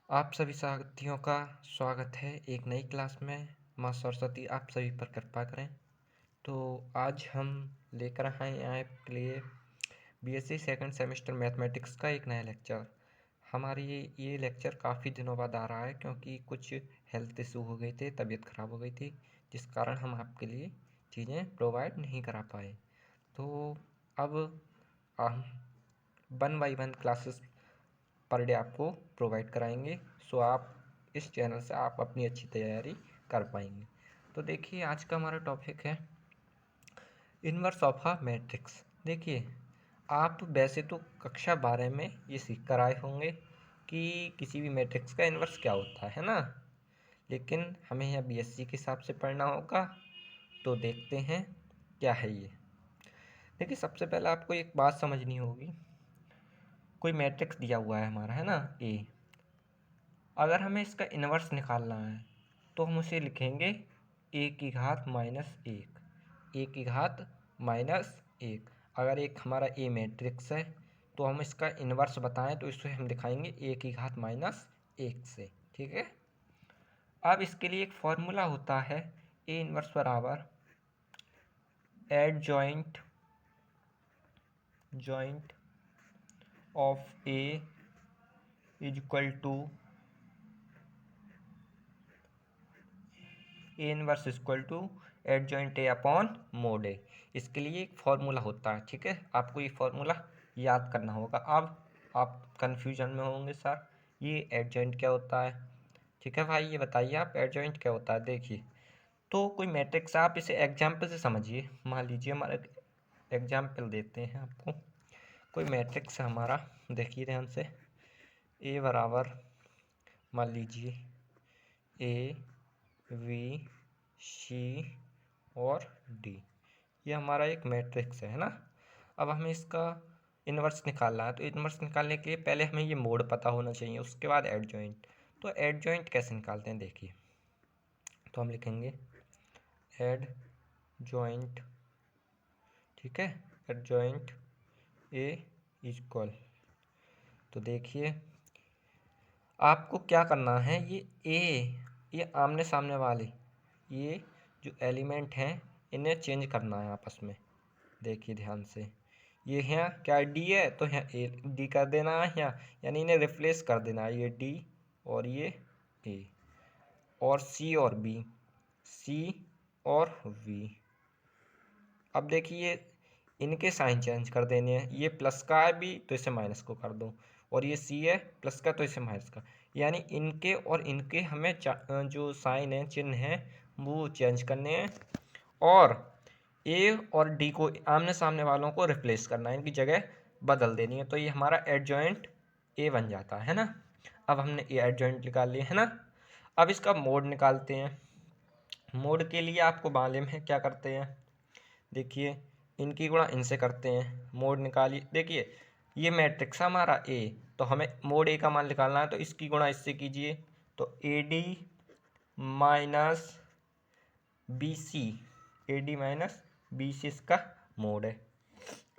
आप सभी साथियों का स्वागत है एक नई क्लास में। माँ सरस्वती आप सभी पर कृपा करें। तो आज हम लेकर आए हैं आपके लिए बीएससी सेकंड सेमेस्टर मैथमेटिक्स का एक नया लेक्चर। हमारी ये लेक्चर काफ़ी दिनों बाद आ रहा है क्योंकि कुछ हेल्थ इशू हो गए थे, तबीयत ख़राब हो गई थी, जिस कारण हम आपके लिए चीज़ें प्रोवाइड नहीं करा पाए। तो अब हम 1 by 1 क्लासेस पर डे आपको प्रोवाइड कराएंगे। सो आप इस चैनल से आप अपनी अच्छी तैयारी कर पाएंगे। तो देखिए आज का हमारा टॉपिक है इन्वर्स ऑफ अ मैट्रिक्स। देखिए आप वैसे तो कक्षा 12 में ये सीख कर आए होंगे कि किसी भी मैट्रिक्स का इन्वर्स क्या होता है ना, लेकिन हमें यहाँ बीएससी के हिसाब से पढ़ना होगा। तो देखते हैं क्या है ये। देखिए सबसे पहले आपको एक बात समझनी होगी, कोई मैट्रिक्स दिया हुआ है हमारा, है ना, ए। अगर हमें इसका इन्वर्स निकालना है तो हम उसे लिखेंगे ए की घात माइनस एक, ए की घात माइनस एक। अगर एक हमारा ए मैट्रिक्स है तो हम इसका इन्वर्स बताएं तो इसे हम दिखाएंगे ए की घात माइनस एक से। ठीक है। अब इसके लिए एक फॉर्मूला होता है, ए इन्वर्स बराबर adjoint of A is equal to A inverse equal to adjoint A upon mod A. इसके लिए एक फॉर्मूला होता है। ठीक है, आपको ये फॉर्मूला याद करना होगा। अब आप कन्फ्यूजन में होंगे, सर ये एडजॉइंट क्या होता है। ठीक है भाई, ये बताइए आप एडजॉइंट क्या होता है। देखिए तो कोई मैट्रिक्स, आप इसे एग्जाम्पल से समझिए। मान लीजिए हमारा एग्जाम्पल देते हैं आपको। कोई मैट्रिक्स है हमारा, देखिए ध्यान से। ए बराबर मान लीजिए ए वी सी और डी, ये हमारा एक मैट्रिक्स है ना। अब हमें इसका इन्वर्स निकालना है, तो इन्वर्स निकालने के लिए पहले हमें ये मोड पता होना चाहिए, उसके बाद एडजॉइंट। तो एडजॉइंट कैसे निकालते हैं देखिए, तो हम लिखेंगे एड जॉइंट, ठीक है, एड जॉइंट ए इक्वल। तो देखिए आपको क्या करना है, ये आमने सामने वाले ये जो एलिमेंट हैं इन्हें चेंज करना है आपस में। देखिए ध्यान से, ये यहाँ क्या डी है तो यहाँ ए डी कर देना है यहाँ, यानी इन्हें रिप्लेस कर देना है, ये डी और ये ए, और सी और बी, सी और वी। अब देखिए इनके साइन चेंज कर देने हैं, ये प्लस का है बी तो इसे माइनस को कर दो, और ये सी है प्लस का तो इसे माइनस का, यानी इनके और इनके हमें जो साइन है, चिन्ह है, वो चेंज करने हैं। और ए और डी को आमने सामने वालों को रिप्लेस करना है, इनकी जगह बदल देनी है। तो ये हमारा एडजॉइंट ए बन जाता है ना। अब हमने ए एडजॉइंट निकाल लिया है ना। अब इसका मोड निकालते हैं। मोड के लिए आपको मालूम है क्या करते हैं, देखिए इनकी गुणा इनसे करते हैं, मोड निकालिए। देखिए ये मैट्रिक्स है हमारा ए, तो हमें मोड ए का मान निकालना है, तो इसकी गुणा इससे कीजिए, तो A D minus B C, A D minus B C इसका मोड है।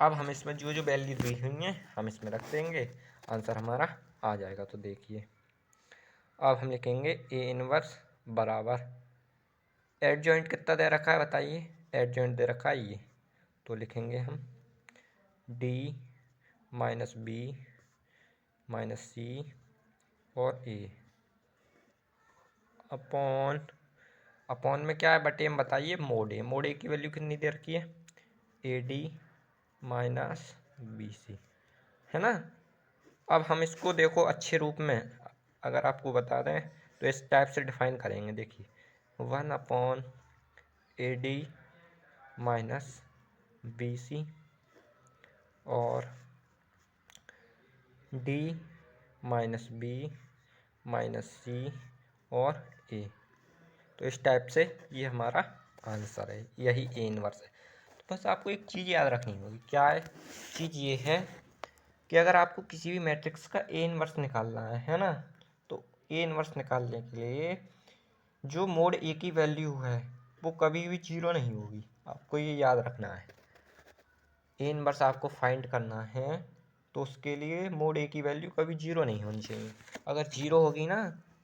अब हम इसमें जो जो वैल्यू दी हुई हैं हम इसमें रख देंगे, आंसर हमारा आ जाएगा। तो देखिए अब हम लिखेंगे ए इनवर्स बराबर एडजॉइंट कितना दे रखा है बताइए, एडजॉइंट दे रखा है ये, तो लिखेंगे हम D minus B minus C और ए अपॉन, अपॉन में क्या है बटे में बताइए, मोड ए। मोड ए की वैल्यू कितनी दे रखी है, A D minus B C, है ना। अब हम इसको देखो अच्छे रूप में अगर आपको बता दें तो इस टाइप से डिफाइन करेंगे। देखिए 1 A D minus B C और D minus B minus C और ए। तो इस टाइप से ये हमारा आंसर है, यही ए इनवर्स है। तो बस आपको एक चीज़ याद रखनी होगी, क्या है चीज़, ये है कि अगर आपको किसी भी मैट्रिक्स का ए इनवर्स निकालना है ना, तो ए इनवर्स निकालने के लिए जो मोड ए की वैल्यू है वो कभी भी जीरो नहीं होगी, आपको ये याद रखना है। ए इनवर्स आपको फाइंड करना है तो उसके लिए मोड ए की वैल्यू कभी जीरो नहीं होनी चाहिए। अगर जीरो होगी ना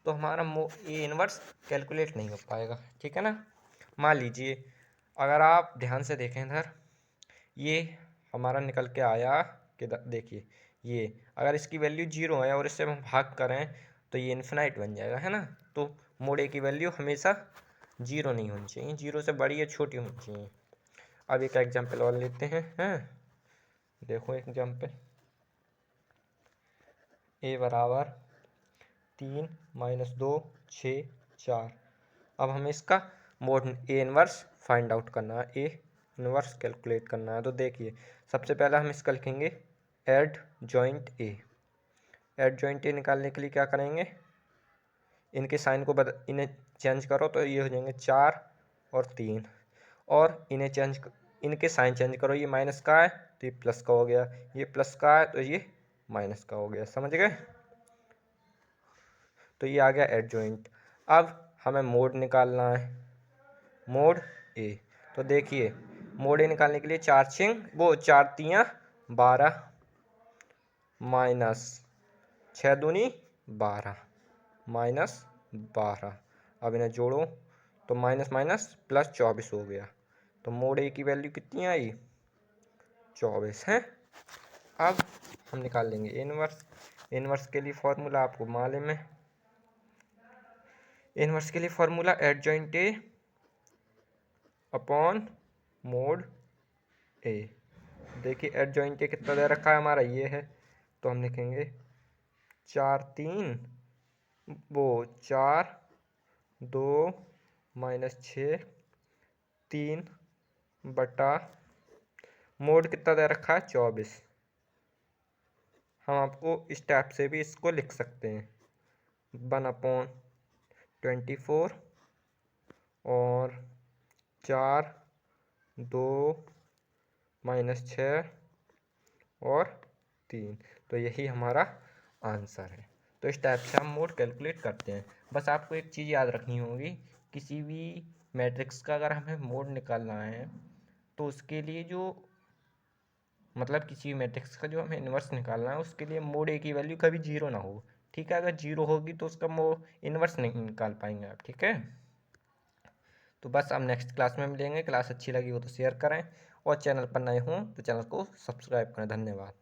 तो हमारा ए इनवर्स कैलकुलेट नहीं हो पाएगा, ठीक है ना। मान लीजिए अगर आप ध्यान से देखें इधर, ये हमारा निकल के आया कि देखिए ये अगर इसकी वैल्यू जीरो है और इससे हम भाग करें तो ये इन्फिनाइट बन जाएगा, है ना। तो मोड ए की वैल्यू हमेशा जीरो नहीं होनी चाहिए, जीरो से बड़ी या छोटी होनी चाहिए। अब एक एग्जाम्पल और लेते हैं देखो एग्जाम्पल, ए बराबर 3 - 2 6 4। अब हमें इसका mode A inverse find out करना है, ए इनवर्स कैलकुलेट करना है। तो देखिए सबसे पहले हम इसका लिखेंगे एड जॉइंट ए। एड जॉइंट ए निकालने के लिए क्या करेंगे, इनके साइन को इन्हें चेंज करो तो ये हो जाएंगे 4 और 3, और इनके साइन चेंज करो, ये माइनस का है तो ये प्लस का हो गया, ये प्लस का है तो ये माइनस का हो गया, समझ गए। तो ये आ गया एड जॉइंट। अब हमें मोड निकालना है, मोड ए। तो देखिए मोड ए निकालने के लिए 4 तियाँ 12 माइनस 6 दूनी 12 माइनस 12। अब इन्हें जोड़ो तो माइनस माइनस प्लस 24 हो गया। तो मोड ए की वैल्यू कितनी आई, 24 है। अब हम निकाल लेंगे इनवर्स। इनवर्स के लिए फॉर्मूला आपको मालूम है, इनवर्स के लिए फॉर्मूला एड जॉइंट ए अपॉन मोड ए। देखिए एड जॉइंट ए कितना दे रखा है हमारा, ये है, तो हम लिखेंगे 4 2 -6 3 बटा मोड कितना दे रखा है 24। हम आपको इस टाइप से भी इसको लिख सकते हैं 1/24 और 4 2 -6 और 3। तो यही हमारा आंसर है। तो इस टाइप से हम मोड कैलकुलेट करते हैं। बस आपको एक चीज़ याद रखनी होगी, किसी भी मैट्रिक्स का अगर हमें मोड निकालना है तो उसके लिए जो मतलब किसी भी मैट्रिक्स का जो हमें इन्वर्स निकालना है उसके लिए मोड ए की वैल्यू कभी जीरो ना हो, ठीक है। अगर जीरो होगी तो उसका इन्वर्स नहीं निकाल पाएंगे आप, ठीक है। तो बस अब नेक्स्ट क्लास में मिलेंगे। क्लास अच्छी लगी हो तो शेयर करें और चैनल पर नए हों तो चैनल को सब्सक्राइब करें। धन्यवाद।